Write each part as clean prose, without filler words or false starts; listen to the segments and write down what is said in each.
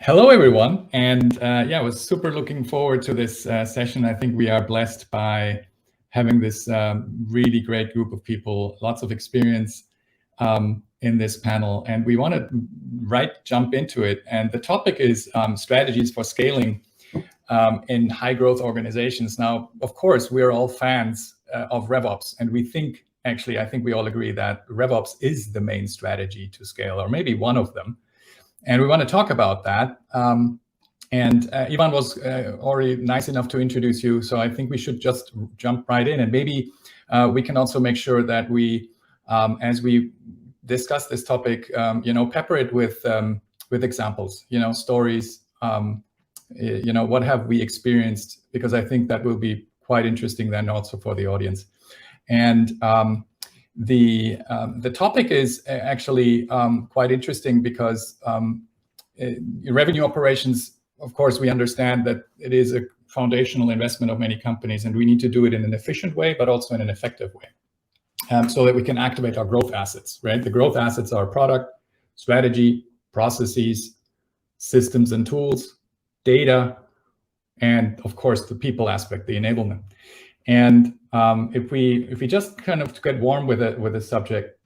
Hello, everyone. And I was super looking forward to this session. I think we are blessed by having this really great group of people, lots of experience in this panel. And we want to jump into it. And the topic is strategies for scaling in high growth organizations. Now, of course, we're all fans of RevOps. And we think, actually, I think we all agree that RevOps is the main strategy to scale, or maybe one of them. And we want to talk about that. And Ivan was already nice enough to introduce you. So I think we should just jump right in. And maybe we can also make sure that we, as we discuss this topic, pepper it with examples, stories, what have we experienced? Because I think that will be quite interesting then also for the audience. And the topic is actually quite interesting because revenue operations, of course, we understand that it is a foundational investment of many companies, and we need to do it in an efficient way, but also in an effective way, so that we can activate our growth assets, right? The growth assets are product, strategy, processes, systems and tools, data, and of course, the people aspect, the enablement. And if we just kind of get warm with the subject,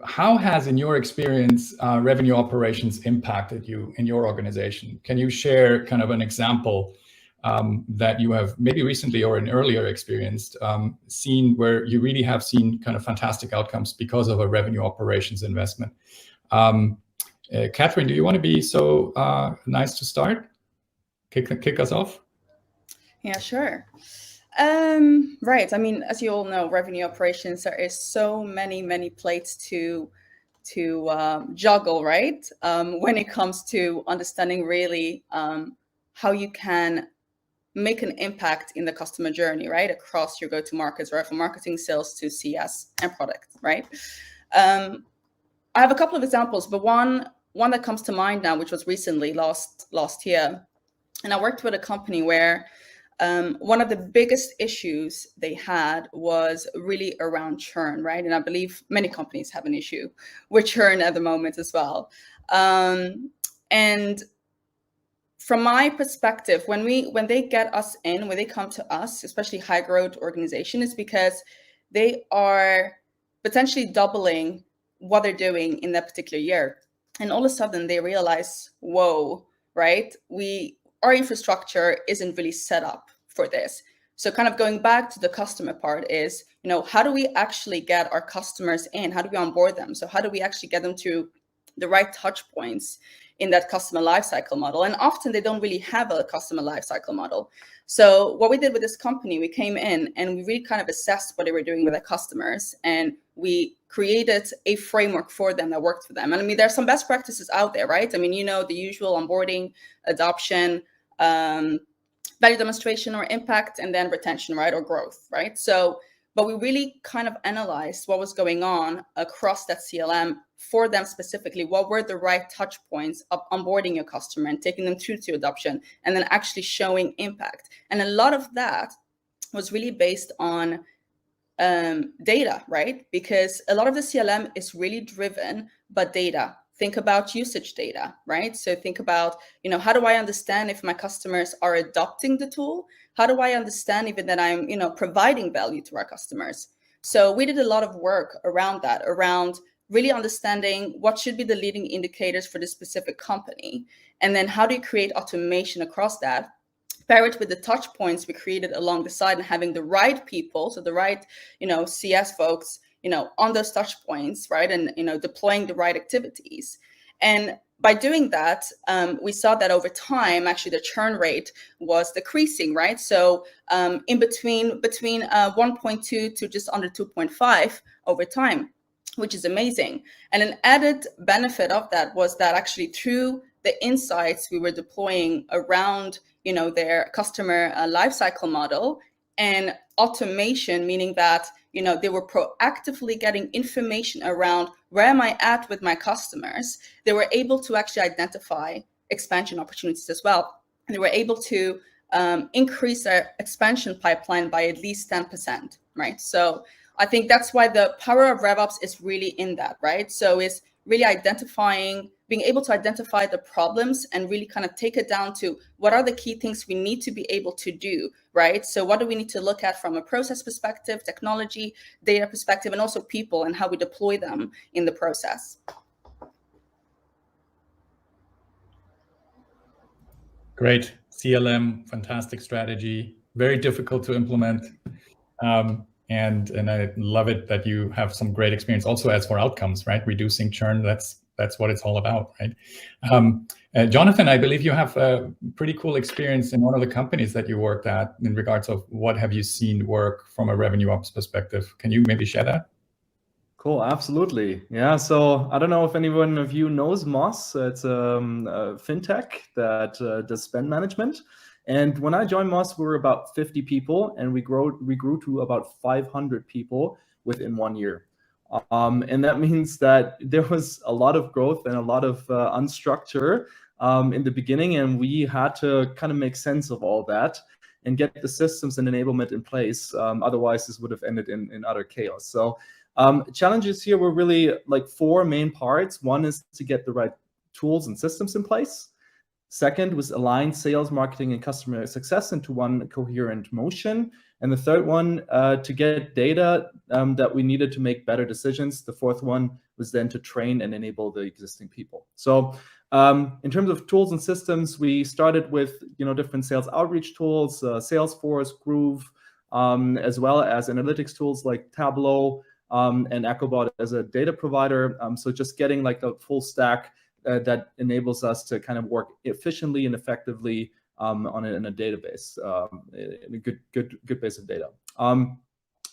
how has, in your experience, revenue operations impacted you in your organization? Can you share kind of an example that you have maybe recently or in earlier experienced seen where you really have seen kind of fantastic outcomes because of a revenue operations investment? Catherine, do you want to be so nice to start? Kick us off? Yeah, sure. Right. I mean, as you all know, revenue operations, there is so many plates to juggle, right? When it comes to understanding really how you can make an impact in the customer journey, right? Across your go-to-markets, right? From marketing, sales to CS and product, right? I have a couple of examples, but one that comes to mind now, which was recently last year. And I worked with a company where one of the biggest issues they had was really around churn, right? And I believe many companies have an issue with churn at the moment as well. And from my perspective, when they get us in, when they come to us, especially high growth organization, is because they are potentially doubling what they're doing in that particular year. And all of a sudden they realize, whoa, right? Our infrastructure isn't really set up for this. So kind of going back to the customer part is, how do we actually get our customers in? How do we onboard them? So how do we actually get them to the right touch points in that customer lifecycle model? And often they don't really have a customer lifecycle model. So what we did with this company, we came in and we really kind of assessed what they were doing with their customers, and we created a framework for them that worked for them. And I mean, there's some best practices out there, right? I mean, the usual onboarding, adoption, value demonstration or impact, and then retention, right? Or growth, right? So, but we really kind of analyzed what was going on across that CLM for them specifically. What were the right touch points of onboarding your customer and taking them through to adoption, and then actually showing impact. And a lot of that was really based on data, right? Because a lot of the CLM is really driven by data. Think about usage data, right? So think about, how do I understand if my customers are adopting the tool? How do I understand even that I'm, providing value to our customers? So we did a lot of work around that, around really understanding what should be the leading indicators for this specific company. And then how do you create automation across that? Pair it with the touch points we created along the side and having the right people, so the right, CS folks, on those touch points, right? And, deploying the right activities. And by doing that, we saw that over time, actually the churn rate was decreasing, right? So in between 1.2 to just under 2.5 over time, which is amazing. And an added benefit of that was that actually through the insights we were deploying around, their customer lifecycle model and automation, meaning that, they were proactively getting information around where am I at with my customers. They were able to actually identify expansion opportunities as well. And they were able to increase their expansion pipeline by at least 10%, right? So I think that's why the power of RevOps is really in that, right? So it's really identifying, being able to identify the problems and really kind of take it down to what are the key things we need to be able to do, right? So what do we need to look at from a process perspective, technology, data perspective, and also people and how we deploy them in the process. Great. CLM, fantastic strategy, very difficult to implement. And I love it that you have some great experience also as for outcomes, right? Reducing churn, that's what it's all about, right? Jonathan, I believe you have a pretty cool experience in one of the companies that you worked at in regards of what have you seen work from a revenue ops perspective. Can you maybe share that? Cool, absolutely. Yeah, so I don't know if anyone of you knows Moss. It's a fintech that does spend management. And when I joined Moss, we were about 50 people, and we grew to about 500 people within 1 year. And that means that there was a lot of growth and a lot of unstructure in the beginning, and we had to kind of make sense of all that and get the systems and enablement in place. Otherwise, this would have ended in utter chaos. So challenges here were really like 4 main parts. One is to get the right tools and systems in place. Second was align sales, marketing, and customer success into one coherent motion. And the third one, to get data that we needed to make better decisions. The fourth one was then to train and enable the existing people. So in terms of tools and systems, we started with different sales outreach tools, Salesforce, Groove, as well as analytics tools like Tableau and EchoBot as a data provider. So just getting like a full stack that enables us to kind of work efficiently and effectively in a database, in a good base of data.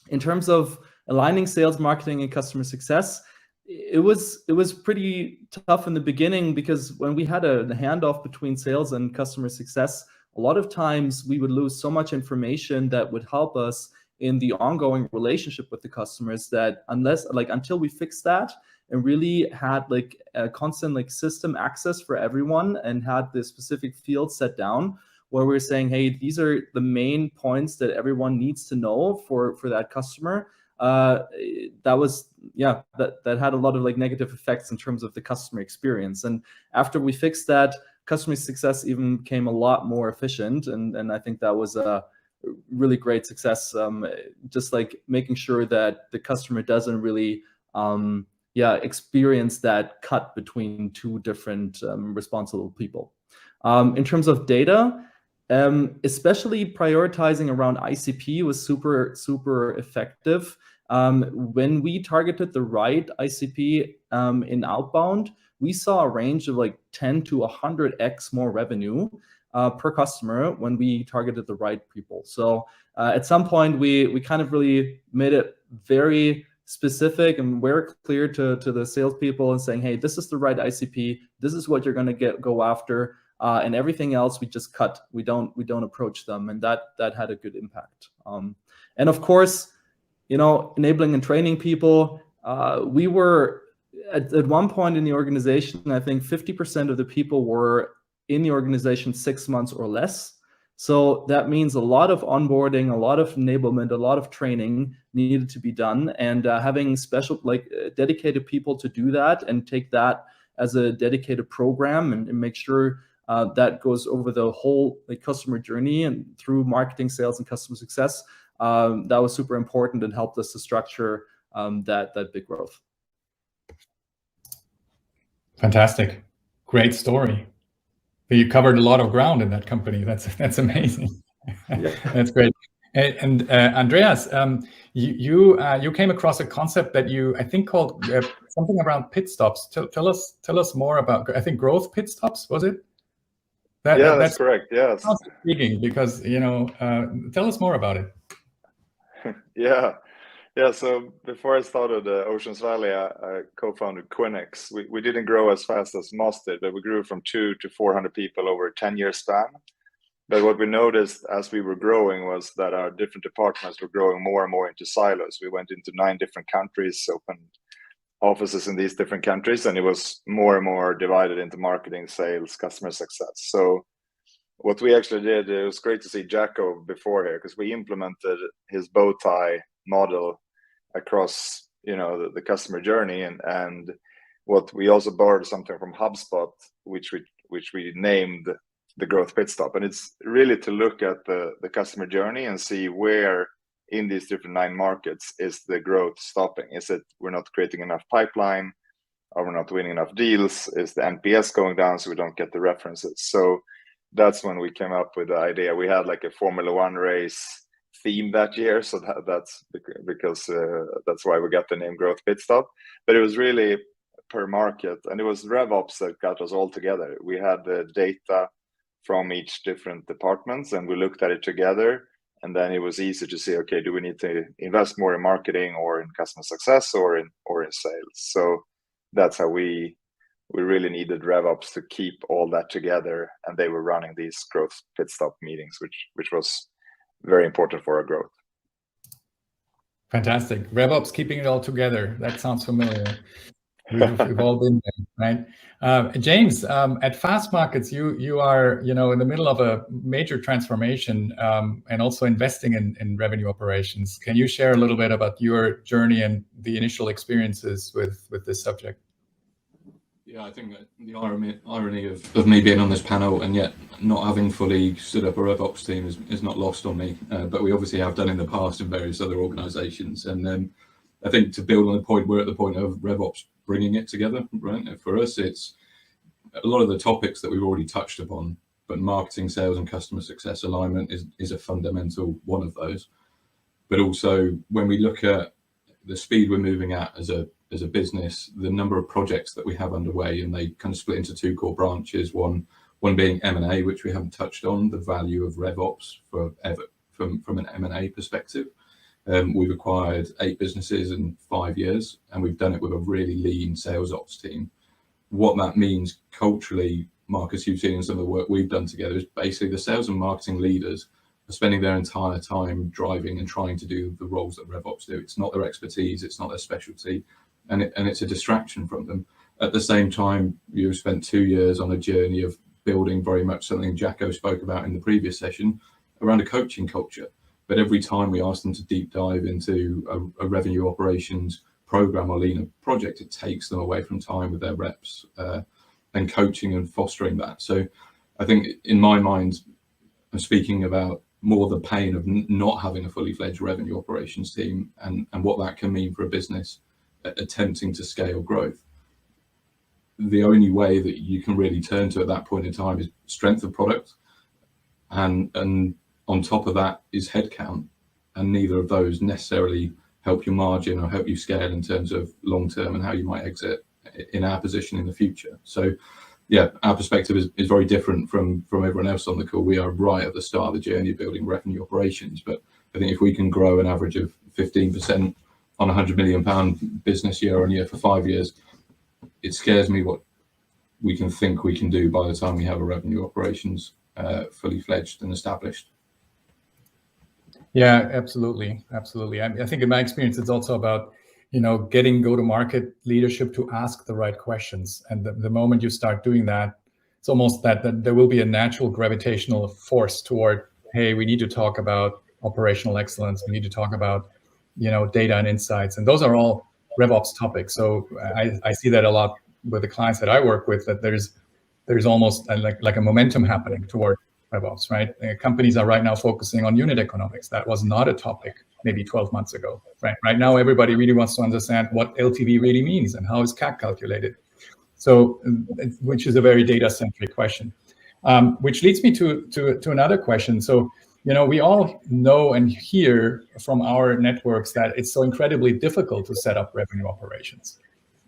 In terms of aligning sales, marketing, and customer success, it was pretty tough in the beginning, because when we had a handoff between sales and customer success, a lot of times we would lose so much information that would help us in the ongoing relationship with the customers, that until we fix that and really had like a constant like system access for everyone and had the specific fields set down where we're saying, hey, these are the main points that everyone needs to know for that customer. That had a lot of like negative effects in terms of the customer experience. And after we fixed that, customer success even became a lot more efficient. And I think that was a really great success, just like making sure that the customer doesn't really experience that cut between 2 different responsible people. In terms of data, especially prioritizing around ICP was super effective. When we targeted the right ICP in outbound, we saw a range of like 10 to 100x more revenue per customer when we targeted the right people. So at some point, we kind of really made it very specific and very clear to the salespeople and saying, hey, this is the right ICP. This is what you're going to go after. And everything else we just cut. We don't approach them, and that had a good impact. And of course, enabling and training people. We were at one point in the organization, I think 50% of the people were in the organization 6 months or less. So that means a lot of onboarding, a lot of enablement, a lot of training needed to be done, and having special dedicated people to do that and take that as a dedicated program and make sure that goes over the whole customer journey and through marketing, sales, and customer success. That was super important and helped us to structure that big growth. Fantastic. Great story. You covered a lot of ground in that company. That's amazing. Yeah. That's great. And Andreas, you came across a concept that you, I think, called something around pit stops. Tell us more about, I think, growth pit stops, was it? That's correct. Yes. Sounds intriguing because tell us more about it. Yeah. So before I started Oceans Valley, I co-founded Quinex. We didn't grow as fast as Moss did, but we grew from 2 to 400 people over a 10-year span. But what we noticed as we were growing was that our different departments were growing more and more into silos. We went into 9 different countries, opened offices in these different countries, and it was more and more divided into marketing, sales, customer success. So what we actually did, it was great to see Jacko before here, because we implemented his bow tie model across the customer journey, and what we also borrowed something from HubSpot, which we named the growth pit stop. And it's really to look at the customer journey and see where in these different 9 markets is the growth stopping. Is it we're not creating enough pipeline? Are we not winning enough deals? Is the NPS going down so we don't get the references? So that's when we came up with the idea. We had like a Formula One race theme that year, so that's because that's why we got the name Growth Pit Stop. But it was really per market, and it was RevOps that got us all together. We had the data from each different departments, and we looked at it together. And then it was easy to say, okay, do we need to invest more in marketing or in customer success or in sales? So that's how we really needed RevOps to keep all that together, and they were running these growth pit stop meetings, which was very important for our growth. Fantastic. RevOps keeping it all together. That sounds familiar. We've all been there, right? James, at Fastmarkets, you are in the middle of a major transformation and also investing in revenue operations. Can you share a little bit about your journey and the initial experiences with this subject? Yeah, I think that the irony of me being on this panel and yet not having fully stood up a RevOps team is not lost on me. But we obviously have done in the past in various other organisations. And I think to build on the point, we're at the point of RevOps bringing it together, right? For us, it's a lot of the topics that we've already touched upon, but marketing, sales and customer success alignment is a fundamental one of those. But also when we look at the speed we're moving at as a business, the number of projects that we have underway, and they kind of split into 2 core branches, one being M&A, which we haven't touched on, the value of RevOps from an M&A perspective. We've acquired 8 businesses in 5 years, and we've done it with a really lean sales ops team. What that means culturally, Marcus, you've seen in some of the work we've done together, is basically the sales and marketing leaders are spending their entire time driving and trying to do the roles that RevOps do. It's not their expertise, it's not their specialty, and it's a distraction from them. At the same time, you've spent 2 years on a journey of building very much something Jacko spoke about in the previous session around a coaching culture. But every time we ask them to deep dive into a revenue operations program or leaner project, it takes them away from time with their reps and coaching and fostering that. So I think in my mind, I'm speaking about more the pain of not having a fully fledged revenue operations team and what that can mean for a business attempting to scale growth. The only way that you can really turn to at that point in time is strength of product, and on top of that is headcount, and neither of those necessarily help your margin or help you scale in terms of long term and how you might exit in our position in the future. So yeah, our perspective is very different from everyone else on the call. We are right at the start of the journey of building revenue operations, but I think if we can grow an average of 15% on a £100 million business year on year for 5 years, it scares me what we can do by the time we have a revenue operations fully fledged and established. Yeah, absolutely. I think in my experience, it's also about getting go-to-market leadership to ask the right questions. And the moment you start doing that, it's almost that there will be a natural gravitational force toward, hey, we need to talk about operational excellence. We need to talk about data and insights, and those are all RevOps topics. So I see that a lot with the clients that I work with, that there's almost like a momentum happening toward RevOps, right? Companies are right now focusing on unit economics. That was not a topic maybe 12 months ago, right? Right now, everybody really wants to understand what LTV really means and how is CAC calculated. So, which is a very data-centric question, which leads me to another question. So, we all know and hear from our networks that it's so incredibly difficult to set up revenue operations.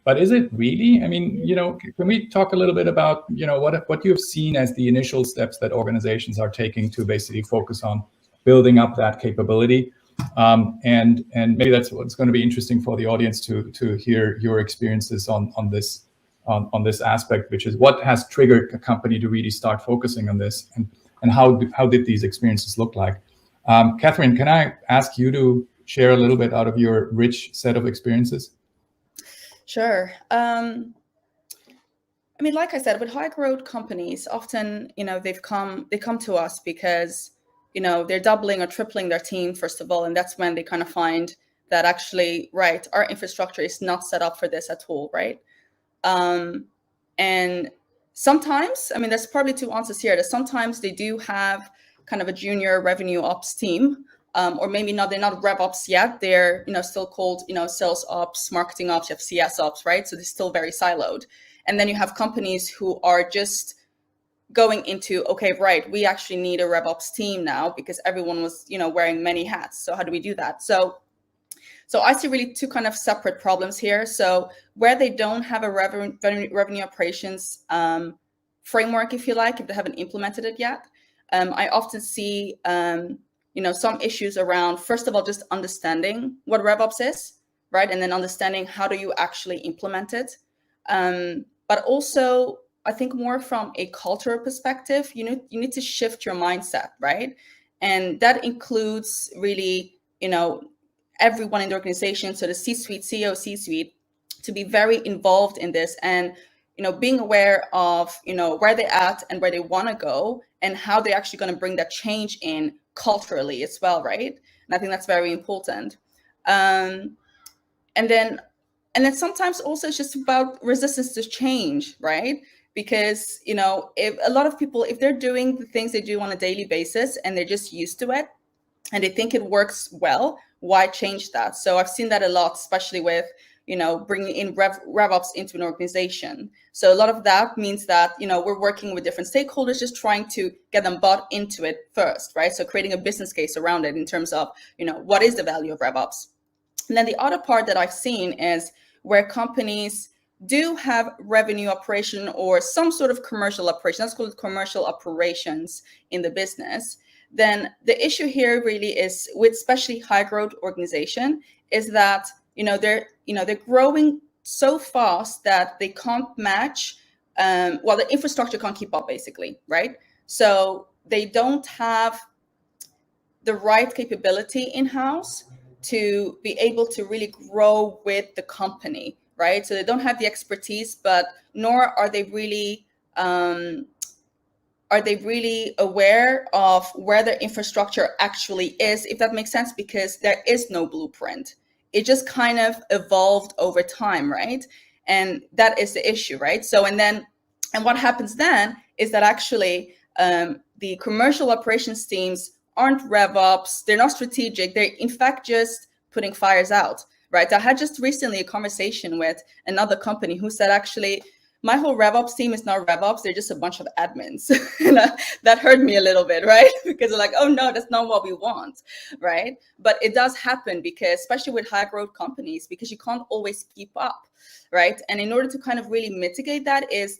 But is it really? I mean, can we talk a little bit about, what you've seen as the initial steps that organizations are taking to basically focus on building up that capability? And maybe that's what's going to be interesting for the audience to hear your experiences on this aspect, which is what has triggered a company to really start focusing on this, and how did these experiences look like? Catherine, can I ask you to share a little bit out of your rich set of experiences? Sure. I mean, like I said, with high growth companies, often, they come to us because, they're doubling or tripling their team, first of all. And that's when they kind of find that actually, right, our infrastructure is not set up for this at all, right? And sometimes, I mean, there's probably two answers here. That sometimes they do have kind of a junior revenue ops team, or maybe not. They're not RevOps yet. They're still called sales ops, marketing ops. You have CS ops, right? So they're still very siloed. And then you have companies who are just going into, okay, right, we actually need a RevOps team now because everyone was wearing many hats. So how do we do that? So I see really two kind of separate problems here. So where they don't have a revenue operations framework, if you like, if they haven't implemented it yet, I often see some issues around, first of all, just understanding what RevOps is, right? And then understanding how do you actually implement it. But also, I think more from a cultural perspective, you need to shift your mindset, right? And that includes really, everyone in the organization, so the C-suite, CEO, C-suite, to be very involved in this and, being aware of, where they're at and where they want to go and how they're actually going to bring that change in culturally as well, right? And I think that's very important. And then sometimes also it's just about resistance to change, right? Because, if a lot of people, if they're doing the things they do on a daily basis and they're just used to it and they think it works well, why change that? So I've seen that a lot, especially with, bringing in RevOps into an organization. So a lot of that means that, we're working with different stakeholders, just trying to get them bought into it first, right? So creating a business case around it in terms of, what is the value of RevOps? And then the other part that I've seen is where companies do have revenue operation or some sort of commercial operation, that's called commercial operations in the business. Then the issue here really is with especially high growth organization is that, they're growing so fast that they can't match, the infrastructure can't keep up basically, right? So they don't have the right capability in-house to be able to really grow with the company, right? So they don't have the expertise, but nor are they really aware of where their infrastructure actually is, if that makes sense, because there is no blueprint. It just kind of evolved over time, right? And that is the issue, right? So, and what happens then is that actually the commercial operations teams aren't RevOps, they're not strategic, they're in fact just putting fires out, right? I had just recently a conversation with another company who said, actually, my whole RevOps team is not RevOps, they're just a bunch of admins. And that hurt me a little bit, right? Because they're like, oh no, that's not what we want, right? But it does happen because, especially with high growth companies, because you can't always keep up, right? And in order to kind of really mitigate that is,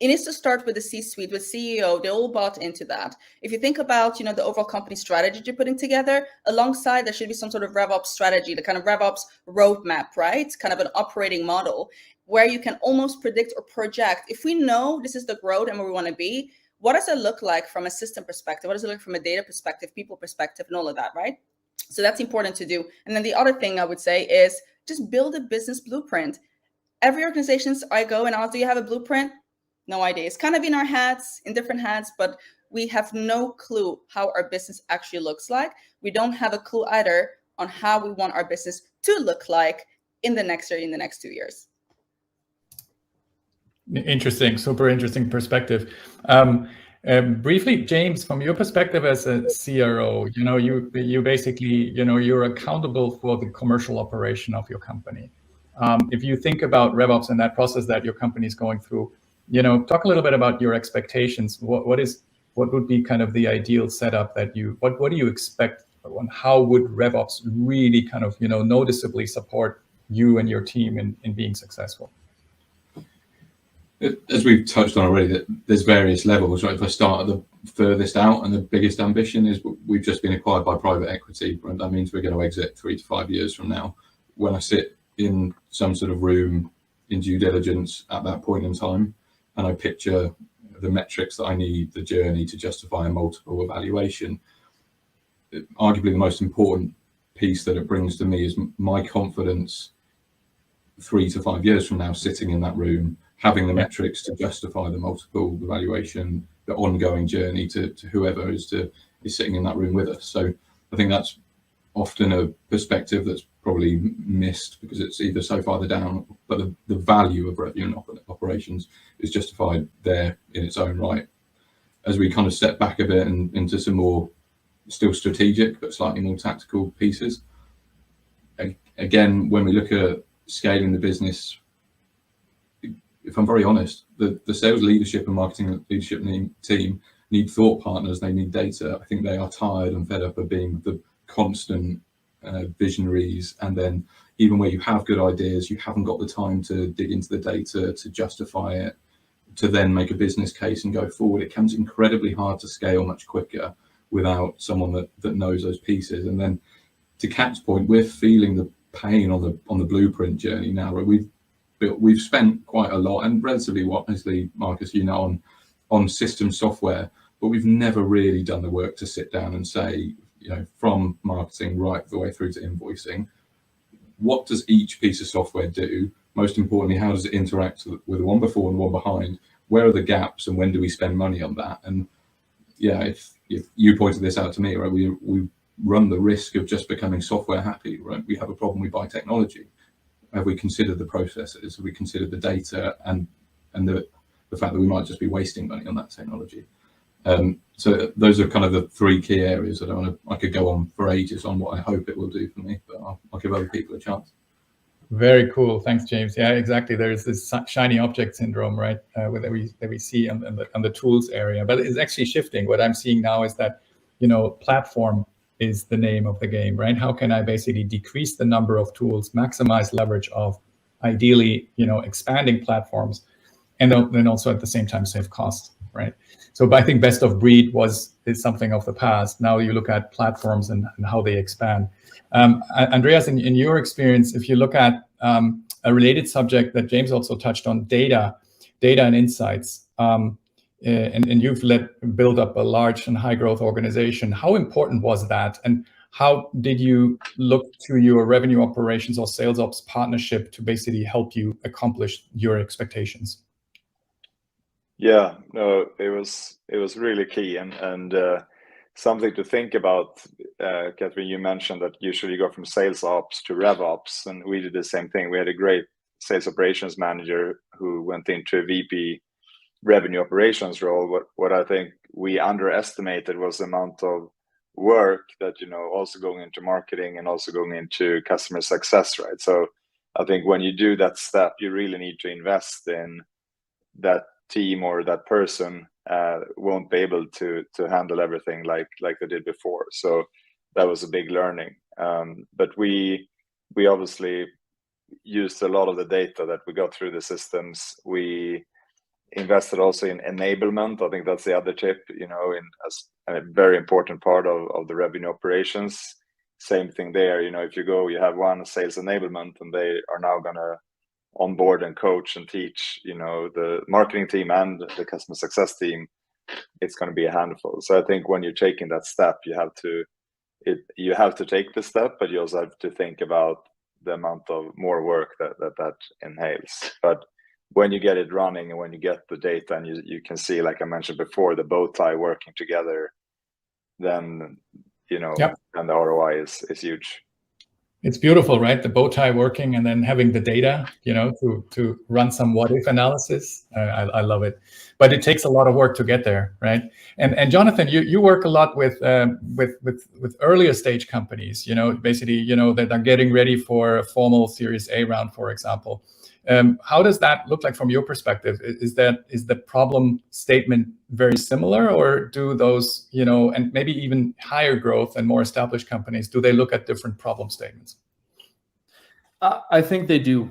it needs to start with the C-suite, with CEO, they all bought into that. If you think about, the overall company strategy you're putting together, alongside there should be some sort of RevOps strategy, the kind of RevOps roadmap, right? Kind of an operating model where you can almost predict or project. If we know this is the growth and where we want to be, what does it look like from a system perspective? What does it look from a data perspective, people perspective, and all of that, right? So that's important to do. And then the other thing I would say is just build a business blueprint. Every organizations I go and ask, do you have a blueprint? No idea. It's kind of in our hats, in different hats, but we have no clue how our business actually looks like. We don't have a clue either on how we want our business to look like in the next year, in the next 2 years. Interesting, super interesting perspective. Briefly, James, from your perspective as a CRO, you basically, you're accountable for the commercial operation of your company. If you think about RevOps and that process that your company is going through, talk a little bit about your expectations. What would be kind of the ideal setup that what do you expect, and how would RevOps really kind of, noticeably support you and your team in being successful? As we've touched on already, that there's various levels, right? If I start at the furthest out, and the biggest ambition is we've just been acquired by private equity, and that means we're going to exit 3 to 5 years from now. When I sit in some sort of room in due diligence at that point in time, and I picture the metrics that I need, the journey to justify a multiple evaluation, arguably the most important piece that it brings to me is my confidence 3 to 5 years from now, sitting in that room, having the metrics to justify the multiple evaluation, the ongoing journey to whoever is sitting in that room with us. So I think that's often a perspective that's probably missed because it's either so farther down, but the value of revenue and operations is justified there in its own right. As we kind of step back a bit and into some more still strategic but slightly more tactical pieces, again, when we look at scaling the business, if I'm very honest, the sales leadership and marketing leadership team need thought partners, they need data. I think they are tired and fed up of being the constant visionaries, and then even where you have good ideas, you haven't got the time to dig into the data, to justify it, to then make a business case and go forward. It becomes incredibly hard to scale much quicker without someone that knows those pieces. And then to Kat's point, we're feeling the pain on the blueprint journey now, where we've spent quite a lot, and relatively wisely, Marcus, you know, on system software, but we've never really done the work to sit down and say, you know, from marketing right the way through to invoicing, what does each piece of software do? Most importantly, how does it interact with the one before and the one behind? Where are the gaps, and when do we spend money on that? And yeah, if you pointed this out to me, right, we run the risk of just becoming software happy, right? We have a problem, we buy technology. Have we considered the processes? Have we considered the data and the fact that we might just be wasting money on that technology? So those are kind of the three key areas that I could go on for ages on what I hope it will do for me, but I'll give other people a chance. Very cool. Thanks, James. Yeah, exactly. There's this shiny object syndrome, right, that we see on the tools area, but it's actually shifting. What I'm seeing now is that, you know, platform is the name of the game, right? How can I basically decrease the number of tools, maximize leverage of ideally, you know, expanding platforms, and then also at the same time save costs, right? So I think best of breed is something of the past. Now you look at platforms and how they expand. Andreas, in your experience, if you look at a related subject that James also touched on, data and insights, and you've build up a large and high growth organization, how important was that? And how did you look to your revenue operations or sales ops partnership to basically help you accomplish your expectations? Yeah, no, it was really key, and something to think about. Catherine, you mentioned that usually you go from sales ops to RevOps, and we did the same thing. We had a great sales operations manager who went into a VP revenue operations role. What I think we underestimated was the amount of work that, you know, also going into marketing and also going into customer success, right? So I think when you do that step, you really need to invest in that team, or that person won't be able to handle everything like they did before. So that was a big learning. But we obviously used a lot of the data that we got through the systems. We invested also in enablement. I think that's the other tip, you know, as a very important part of the revenue operations. Same thing there, you know, if you have one sales enablement and they are now gonna onboard and coach and teach, you know, the marketing team and the customer success team, it's going to be a handful. So I think when you're taking that step, you have to take the step, but you also have to think about the amount of more work that entails. But when you get it running and when you get the data and you can see, like I mentioned before, the bow tie working together, then, you know, Yep. And the ROI is huge. It's beautiful, right? The bow tie working and then having the data, you know, to run some what if analysis. I love it, but it takes a lot of work to get there, right? And Jonathan, you work a lot with earlier stage companies, you know, basically, you know, that are getting ready for a formal Series A round, for example. How does that look like from your perspective? Is the problem statement very similar, or do those, you know, and maybe even higher growth and more established companies, do they look at different problem statements? I think they do.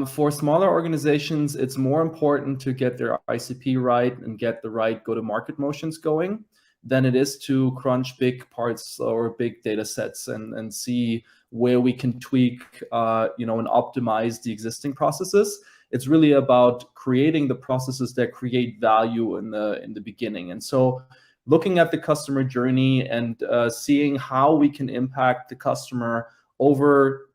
For smaller organizations, it's more important to get their ICP right and get the right go-to-market motions going than it is to crunch big parts or big data sets and see where we can tweak, you know, and optimize the existing processes. It's really about creating the processes that create value in the beginning. And so looking at the customer journey and seeing how we can impact the customer over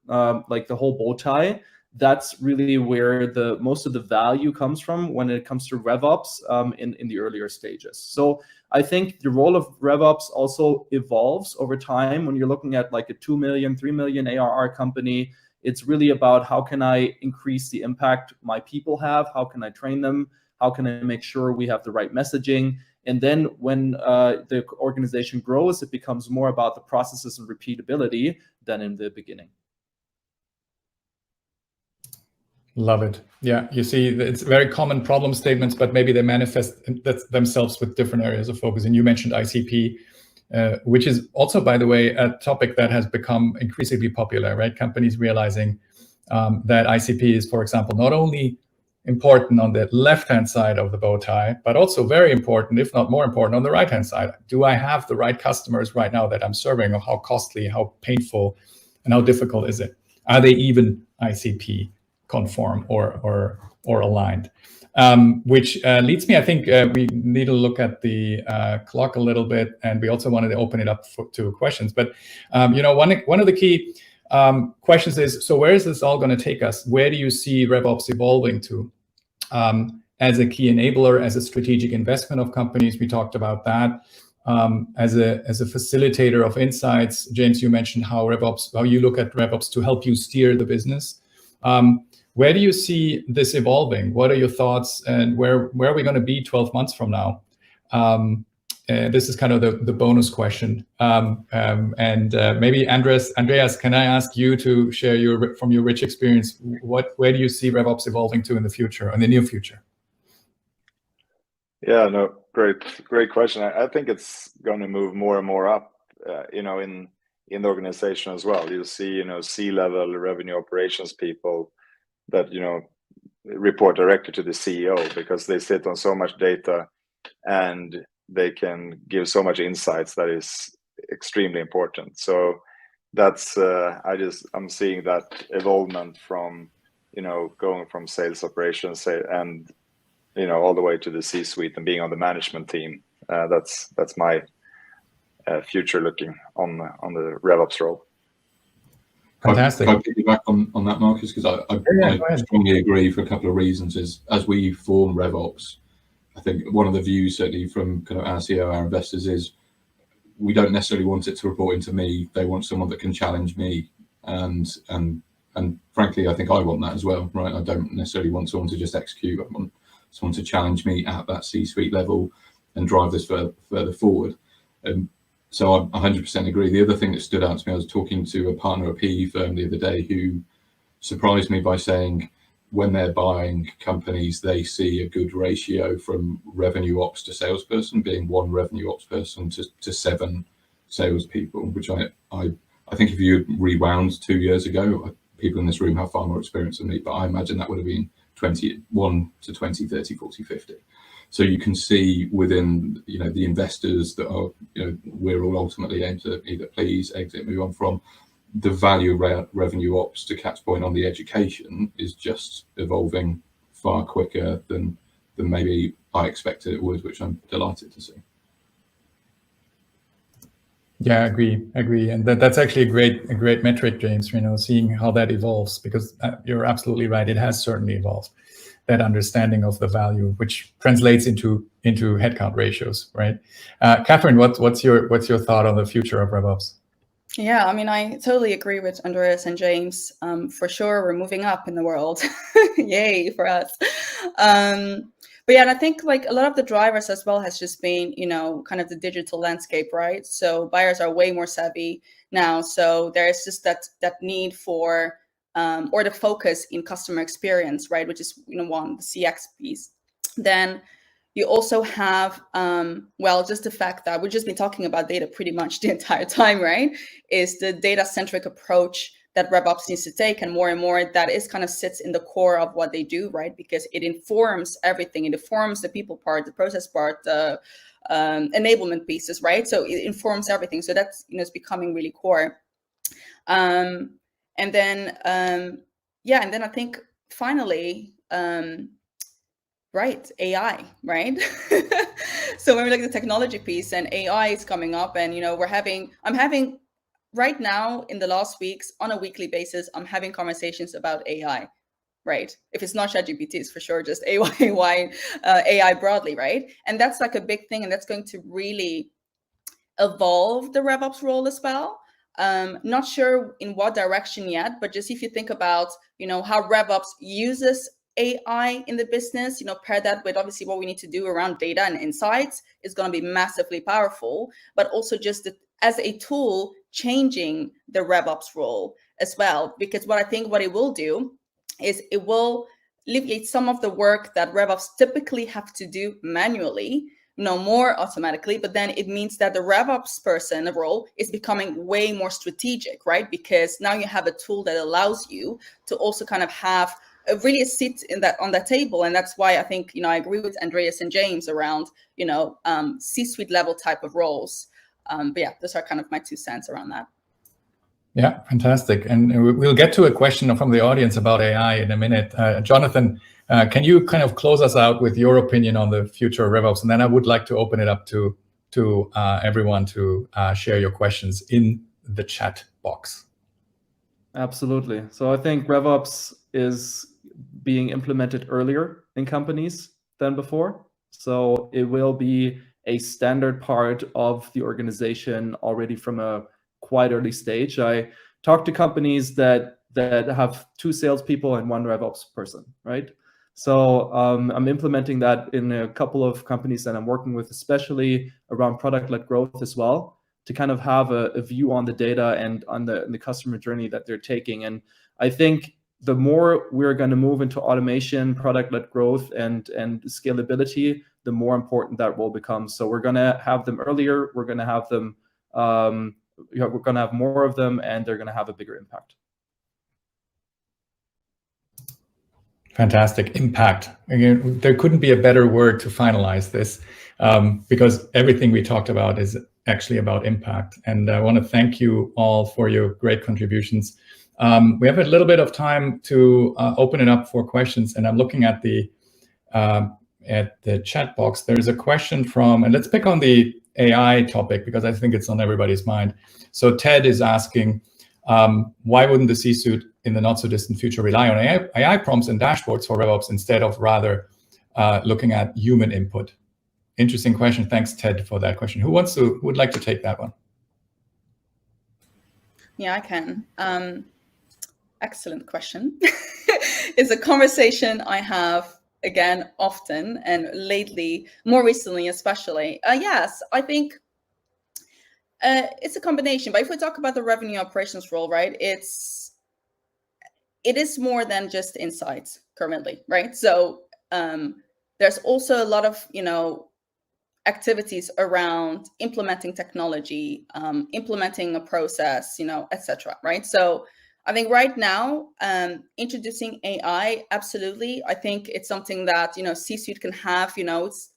like the whole bow tie, that's really where the most of the value comes from when it comes to RevOps in the earlier stages. So I think the role of RevOps also evolves over time. When you're looking at like a 2 million, 3 million ARR company, it's really about how can I increase the impact my people have? How can I train them? How can I make sure we have the right messaging? And then when the organization grows, it becomes more about the processes and repeatability than in the beginning. Love it. Yeah, you see, it's very common problem statements, but maybe they manifest themselves with different areas of focus. And you mentioned ICP, which is also, by the way, a topic that has become increasingly popular, right? Companies realizing that ICP is, for example, not only important on the left-hand side of the bow tie, but also very important, if not more important, on the right-hand side. Do I have the right customers right now that I'm serving, or how costly, how painful, and how difficult is it? Are they even ICP conform or aligned? Which leads me, I think we need to look at the clock a little bit, and we also wanted to open it up to questions. But one of the key questions is, so where is this all going to take us? Where do you see RevOps evolving to as a key enabler, as a strategic investment of companies? We talked about that. As a facilitator of insights, James, you mentioned how you look at RevOps to help you steer the business. Where do you see this evolving? What are your thoughts, and where are we going to be 12 months from now? This is kind of the bonus question. Maybe Andreas, can I ask you to share from your rich experience, where do you see RevOps evolving to in the future, in the near future? Yeah, no, great question. I think it's going to move more and more up, in the organization as well. You'll see, C-level revenue operations people that, report directly to the CEO, because they sit on so much data and they can give so much insights that is extremely important. So that's, I'm seeing that evolvement from, going from sales operations and, all the way to the C-suite and being on the management team. That's my future looking on the RevOps role. Fantastic. Can I piggyback on that, Marcus? Because I strongly agree for a couple of reasons. As we form RevOps, I think one of the views, certainly from kind of our CEO, our investors, is we don't necessarily want it to report into me. They want someone that can challenge me, and frankly, I think I want that as well, right? I don't necessarily want someone to just execute. I want someone to challenge me at that C-suite level and drive this further forward. So I 100% agree. The other thing that stood out to me, I was talking to a partner, a PE firm the other day, who surprised me by saying when they're buying companies, they see a good ratio from revenue ops to salesperson, being 1 revenue ops person to 7 salespeople, which I think if you rewound 2 years ago, people in this room have far more experience than me, but I imagine that would have been 21 to 20, 30, 40, 50. So you can see within, the investors that are, we're all ultimately aimed to either please, exit, move on from, the value revenue ops, to Kat's point on the education, is just evolving far quicker than maybe I expected it would, which I'm delighted to see. Yeah, agree. And that's actually a great metric, James, seeing how that evolves, because you're absolutely right. It has certainly evolved, that understanding of the value, which translates into headcount ratios, right? Catherine, what's your thought on the future of RevOps? Yeah, I mean, I totally agree with Andreas and James. For sure, we're moving up in the world. Yay for us. But yeah, and I think like a lot of the drivers as well has just been, kind of the digital landscape, right? So buyers are way more savvy now. So there's just that need for, or the focus in customer experience, right? Which is, one, the CX piece. Then you also have, just the fact that we've just been talking about data pretty much the entire time, right? Is the data-centric approach that RevOps needs to take, and more that is kind of sits in the core of what they do, right? Because it informs everything. It informs the people part, the process part, the enablement pieces, right? So it informs everything. So that's, it's becoming really core. And then I think finally, right, AI, right? So when we look at the technology piece, and AI is coming up, and I'm having right now in the last weeks on a weekly basis, I'm having conversations about AI right? If it's not ChatGPT, it's for sure just AI broadly, right? And that's like a big thing, and that's going to really evolve the RevOps role as well. Not sure in what direction yet, but just if you think about, how RevOps uses AI in the business, pair that with obviously what we need to do around data and insights is going to be massively powerful, but also just as a tool changing the RevOps role as well. Because what it will do is it will alleviate some of the work that RevOps typically have to do manually, more automatically, but then it means that the RevOps person, the role, is becoming way more strategic, right? Because now you have a tool that allows you to also kind of have really a seat on that table. And that's why I think, I agree with Andreas and James around, C-suite level type of roles. But yeah, those are kind of my 2 cents around that. Yeah, fantastic. And we'll get to a question from the audience about AI in a minute. Jonathan, can you kind of close us out with your opinion on the future of RevOps? And then I would like to open it up to everyone to share your questions in the chat box. Absolutely. So I think RevOps is being implemented earlier in companies than before. So it will be a standard part of the organization already from a quite early stage. I talk to companies that have 2 salespeople and 1 RevOps person, right? So I'm implementing that in a couple of companies that I'm working with, especially around product-led growth as well, to kind of have a view on the data and on the customer journey that they're taking. And I think the more we're going to move into automation, product-led growth, and scalability, the more important that role becomes. So we're going to have them earlier. We're going to have them. We're going to have more of them, and they're going to have a bigger impact. Fantastic. Impact. Again, there couldn't be a better word to finalize this, because everything we talked about is actually about impact. And I want to thank you all for your great contributions. We have a little bit of time to open it up for questions, and I'm looking at the chat box. There's a question from, and let's pick on the AI topic because I think it's on everybody's mind. So Ted is asking, why wouldn't the C-suite in the not so distant future rely on AI prompts and dashboards for RevOps instead of rather looking at human input? Interesting question. Thanks, Ted, for that question. Who would like to take that one? Yeah, I can. Excellent question. It's a conversation I have again often, and lately, more recently especially. Yes, I think it's a combination. But if we talk about the revenue operations role, right, it is more than just insights currently, right? So there's also a lot of activities around implementing technology, implementing a process, etc. Right? So I think right now, introducing AI, absolutely. I think it's something that C-suite can have. It's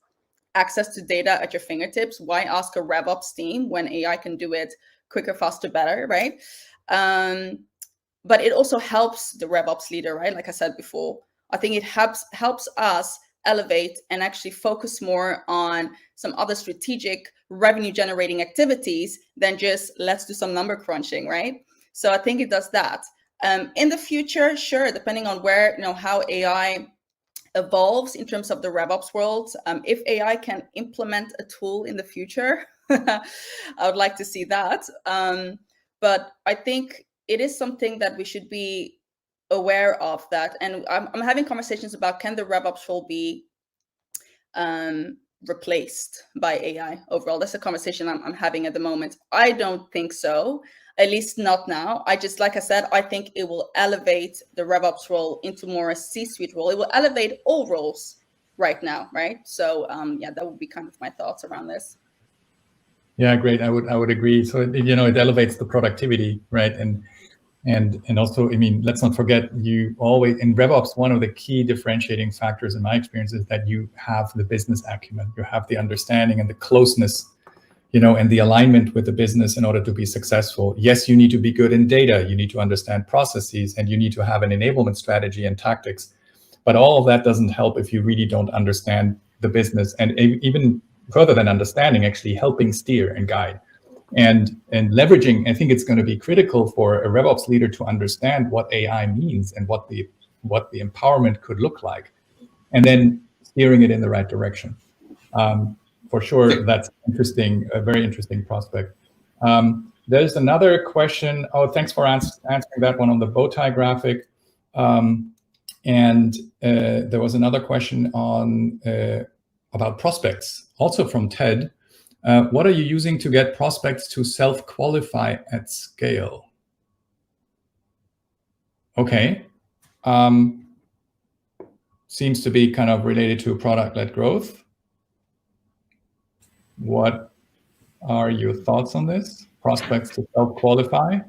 access to data at your fingertips. Why ask a RevOps team when AI can do it quicker, faster, better, right? But it also helps the RevOps leader, right? Like I said before, I think it helps us elevate and actually focus more on some other strategic revenue generating activities than just let's do some number crunching, right? So I think it does that. In the future, sure, depending on where, how AI evolves in terms of the RevOps world, if AI can implement a tool in the future, I would like to see that. But I think it is something that we should be aware of that. And I'm having conversations about, can the RevOps role be replaced by AI overall? That's a conversation I'm having at the moment. I don't think so, at least not now. Like I said, I think it will elevate the RevOps role into more a C-suite role. It will elevate all roles right now, right? So yeah, that would be kind of my thoughts around this. Yeah, great. I would agree. So it elevates the productivity, right? And also, let's not forget, you always in RevOps, one of the key differentiating factors in my experience is that you have the business acumen, you have the understanding and the closeness, and the alignment with the business in order to be successful. Yes, you need to be good in data, you need to understand processes, and you need to have an enablement strategy and tactics. But all of that doesn't help if you really don't understand the business, and even further than understanding, actually helping steer and guide. And leveraging, I think it's going to be critical for a RevOps leader to understand what AI means and what the what the empowerment could look like, and then steering it in the right direction. For sure, that's interesting, a very interesting prospect. There's another question. Oh, thanks for answering that one on the bow tie graphic. And there was another question on about prospects, also from Ted. What are you using to get prospects to self-qualify at scale? Okay. Seems to be kind of related to product-led growth. What are your thoughts on this? Prospects to self-qualify?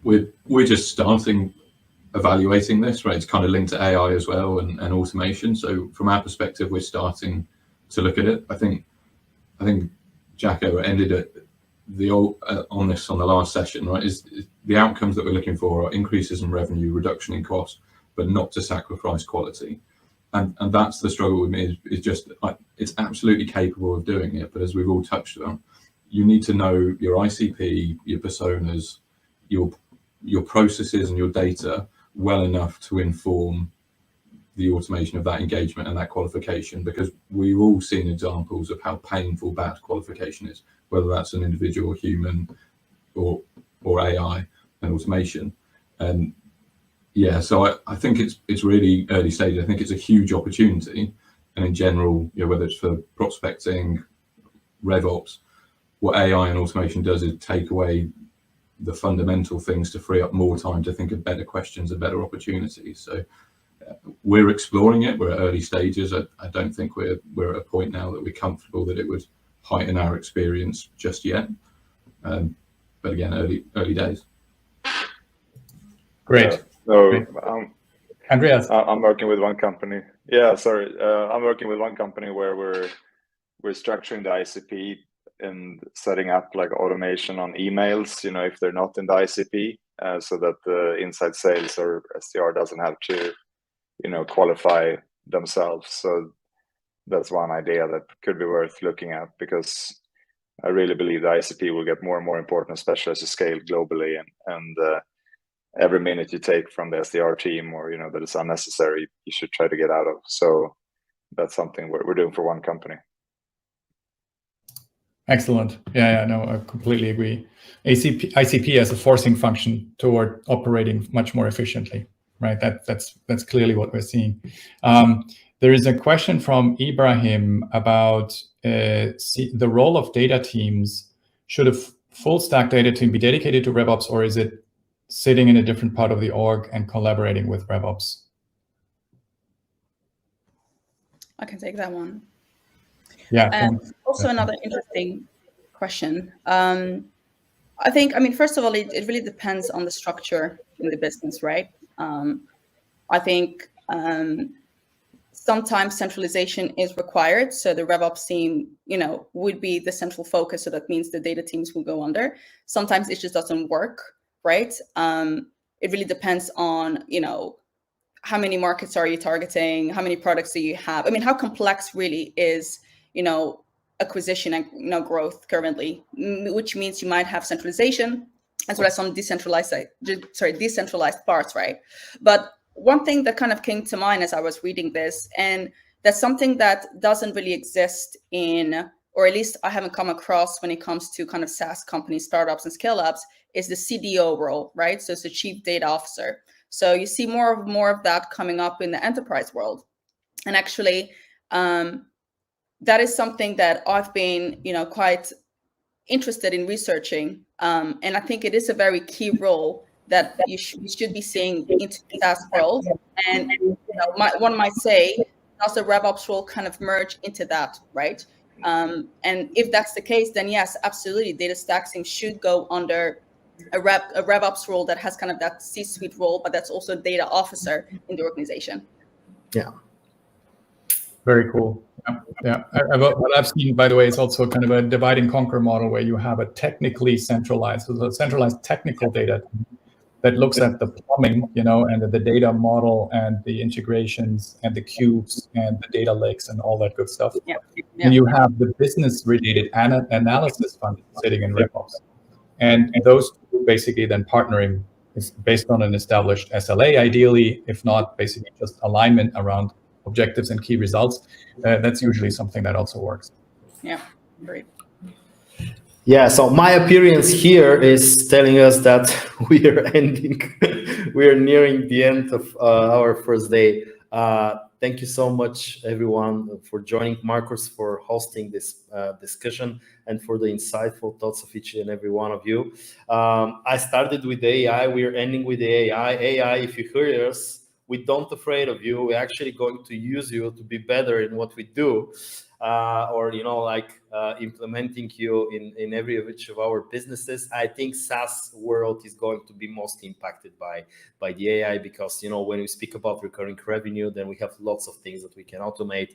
We're just starting evaluating this, right? It's kind of linked to AI as well and automation. So from our perspective, we're starting to look at it. I think Jacko ended it on this on the last session, right? Is the outcomes that we're looking for are increases in revenue, reduction in cost, but not to sacrifice quality. And that's the struggle with me, is just like, it's absolutely capable of doing it, but as we've all touched on, you need to know your ICP, your personas, your processes and your data well enough to inform the automation of that engagement and that qualification, because we've all seen examples of how painful bad qualification is, whether that's an individual human or AI and automation. And yeah, so I think it's really early stage. I think it's a huge opportunity, and in general, whether it's for prospecting, RevOps, what AI and automation does is take away the fundamental things to free up more time to think of better questions and better opportunities. So we're exploring it. We're at early stages. I don't think we're at a point now that we're comfortable that it would heighten our experience just yet. But again, early days. Great. So Andreas, I'm working with one company. Yeah, sorry. I'm working with one company where we're structuring the ICP and setting up like automation on emails, if they're not in the ICP, so that the inside sales or SDR doesn't have to, qualify themselves. So that's one idea that could be worth looking at, because I really believe the ICP will get more and more important, especially as you scale globally, and every minute you take from the SDR team or that is unnecessary, you should try to get out of. So that's something we're doing for one company. Excellent. Yeah, no, I completely agree. ICP as a forcing function toward operating much more efficiently, right? That's clearly what we're seeing. There is a question from Ibrahim about the role of data teams. Should a full stack data team be dedicated to RevOps, or is it sitting in a different part of the org and collaborating with RevOps? I can take that one. Yeah. Also another interesting question. I think, first of all, it really depends on the structure in the business, right? I think sometimes centralization is required. So the RevOps team, would be the central focus. So that means the data teams will go under. Sometimes it just doesn't work, right? It really depends on, how many markets are you targeting? How many products do you have? How complex really is, acquisition and growth currently, which means you might have centralization as well as some decentralized parts, right? But one thing that kind of came to mind as I was reading this, and that's something that doesn't really exist in, or at least I haven't come across when it comes to kind of SaaS companies, startups and scale-ups, is the CDO role, right? So it's the Chief Data Officer. So you see more of that coming up in the enterprise world. And actually, that is something that I've been, quite interested in researching. And I think it is a very key role that you should be seeing into the SaaS world. And one might say, does the RevOps role kind of merge into that, right? And if that's the case, then yes, absolutely, data stacking should go under a RevOps role that has kind of that C-suite role, but that's also a data officer in the organization. Yeah. Very cool. Yeah. What I've seen, by the way, is also kind of a divide and conquer model where you have a technically centralized, so the centralized technical data that looks at the plumbing, and the data model and the integrations and the cubes and the data lakes and all that good stuff. Yeah. And you have the business-related analysis function sitting in RevOps. And those two basically then partnering is based on an established SLA, ideally, if not, basically just alignment around objectives and key results. That's usually something that also works. Yeah, great. Yeah, so my appearance here is telling us that we are we are nearing the end of our first day. Thank you so much, everyone, for joining, Marcus, for hosting this discussion, and for the insightful thoughts of each and every one of you. I started with AI. We are ending with the AI. AI, if you hear us, we don't afraid of you. We're actually going to use you to be better in what we do. Or implementing you in every of each of our businesses. I think SaaS world is going to be most impacted by the AI, because when we speak about recurring revenue, then we have lots of things that we can automate.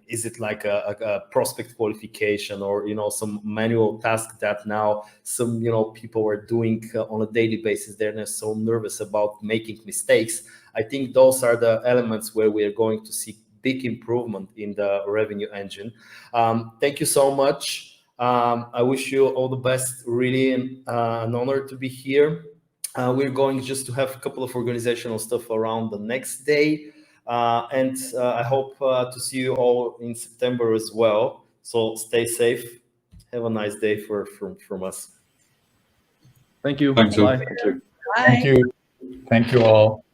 Is it like a prospect qualification, or some manual task that now some people are doing on a daily basis? They're so nervous about making mistakes. I think those are the elements where we are going to see big improvement in the revenue engine. Thank you so much. I wish you all the best. Really an honor to be here. We're going just to have a couple of organizational stuff around the next day. And I hope to see you all in September as well. So stay safe. Have a nice day from us. Thank you. Thanks, Bye. all. Bye. Thank you. Thank you all.